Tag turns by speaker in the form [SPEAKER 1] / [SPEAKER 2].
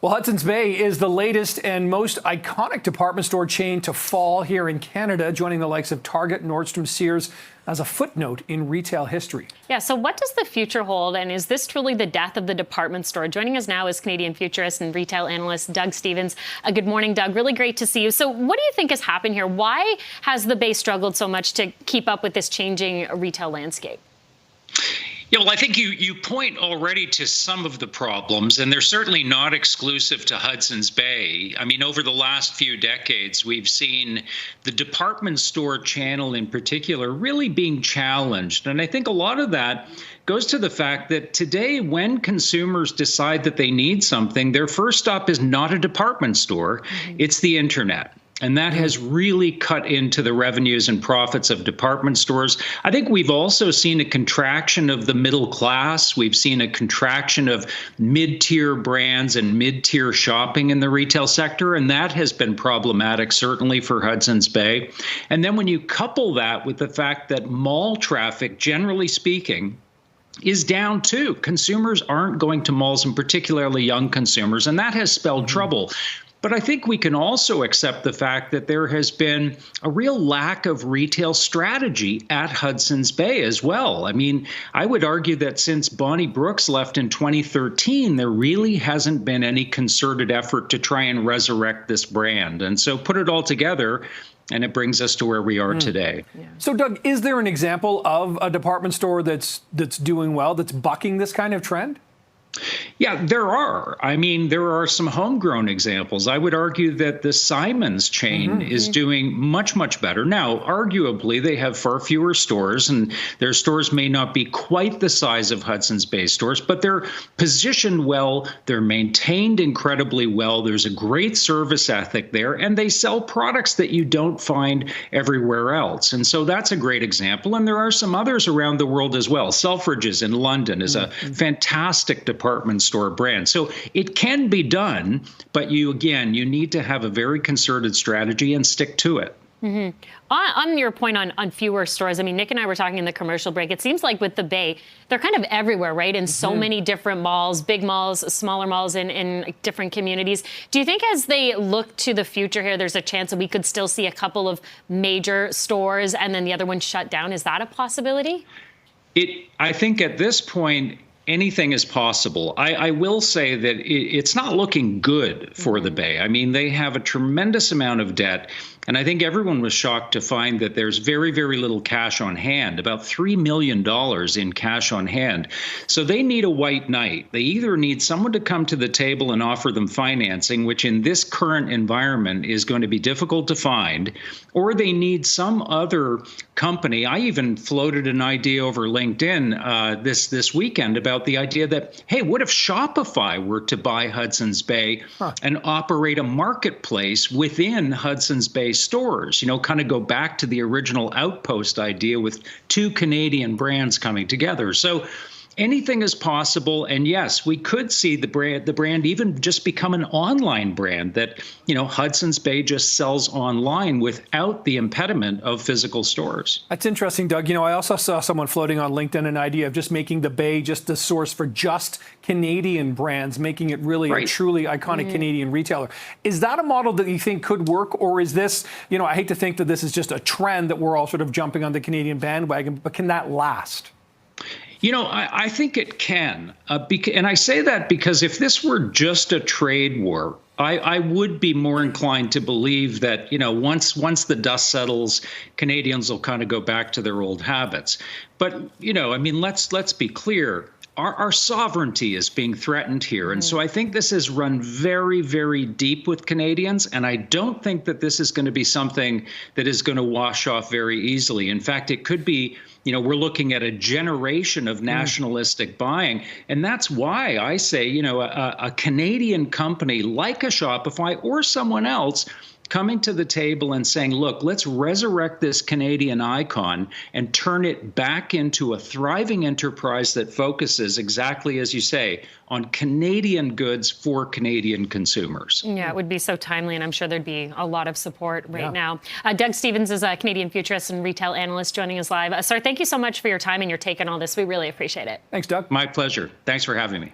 [SPEAKER 1] Well, Hudson's Bay is the latest and most iconic department store chain to fall here in Canada, joining the likes of Target, Nordstrom, Sears as a footnote in retail history.
[SPEAKER 2] Yeah, so what does the future hold, and is this truly the death of the department store? Joining us now is Canadian futurist and retail analyst Doug Stevens. Good morning, Doug. Really great to see you. So what do you think has happened here? Why has the Bay struggled so much to keep up with this changing retail landscape?
[SPEAKER 3] Yeah, well, I think you point already to some of the problems, and they're certainly not exclusive to Hudson's Bay. I mean, over the last few decades, we've seen the department store channel in particular really being challenged. And I think a lot of that goes to the fact that today, when consumers decide that they need something, their first stop is not a department store, it's the internet. And that has really cut into the revenues and profits of department stores. I think we've also seen a contraction of the middle class. We've seen a contraction of mid-tier brands and mid-tier shopping in the retail sector. And that has been problematic, certainly for Hudson's Bay. And then when you couple that with the fact that mall traffic, generally speaking, is down too. Consumers aren't going to malls, and particularly young consumers, and that has spelled trouble. But I think we can also accept the fact that there has been a real lack of retail strategy at Hudson's Bay as well. I mean, I would argue that since Bonnie Brooks left in 2013, there really hasn't been any concerted effort to try and resurrect this brand. And so put it all together, and it brings us to where we are today.
[SPEAKER 1] Yeah. So, Doug, is there an example of a department store that's doing well, that's bucking this kind of trend?
[SPEAKER 3] Yeah, there are. I mean, there are some homegrown examples. I would argue that the Simons chain is doing much, much better. Now, arguably, they have far fewer stores, and their stores may not be quite the size of Hudson's Bay stores, but they're positioned well. They're maintained incredibly well. There's a great service ethic there, and they sell products that you don't find everywhere else. And so that's a great example. And there are some others around the world as well. Selfridges in London is a fantastic department store brand. So it can be done, but you need to have a very concerted strategy and stick to it.
[SPEAKER 2] On your point on fewer stores, I mean, Nick and I were talking in the commercial break. It seems like with the Bay, they're kind of everywhere, right? In so many different malls, big malls, smaller malls in different communities. Do you think as they look to the future here, there's a chance that we could still see a couple of major stores and then the other one shut down? Is that a possibility?
[SPEAKER 3] I think at this point, anything is possible. I will say that it's not looking good for the Bay. I mean, they have a tremendous amount of debt. And I think everyone was shocked to find that there's very, very little cash on hand, about $3 million in cash on hand. So they need a white knight. They either need someone to come to the table and offer them financing, which in this current environment is going to be difficult to find, or they need some other company. I even floated an idea over LinkedIn this weekend about the idea that, hey, what if Shopify were to buy Hudson's Bay and operate a marketplace within Hudson's Bay stores, kind of go back to the original Outpost idea with two Canadian brands coming together. So anything is possible. And yes, we could see the brand even just become an online brand that, Hudson's Bay just sells online without the impediment of physical stores.
[SPEAKER 1] That's interesting, Doug. I also saw someone floating on LinkedIn an idea of just making the Bay just the source for just Canadian brands, making it really a truly iconic Canadian retailer. Is that a model that you think could work? Or is this, I hate to think that this is just a trend that we're all sort of jumping on the Canadian bandwagon, but can that last?
[SPEAKER 3] I think it can. And I say that because if this were just a trade war, I would be more inclined to believe that, once the dust settles, Canadians will kind of go back to their old habits. But, let's be clear. Our sovereignty is being threatened here. And so I think this has run very, very deep with Canadians. And I don't think that this is going to be something that is going to wash off very easily. In fact, it could be, we're looking at a generation of nationalistic buying. And that's why I say, a Canadian company like a Shopify or someone else coming to the table and saying, look, let's resurrect this Canadian icon and turn it back into a thriving enterprise that focuses, exactly as you say, on Canadian goods for Canadian consumers.
[SPEAKER 2] Yeah, it would be so timely, and I'm sure there'd be a lot of support right now. Doug Stevens is a Canadian futurist and retail analyst joining us live. Sir, thank you so much for your time and your take on all this. We really appreciate it.
[SPEAKER 1] Thanks, Doug.
[SPEAKER 3] My pleasure. Thanks for having me.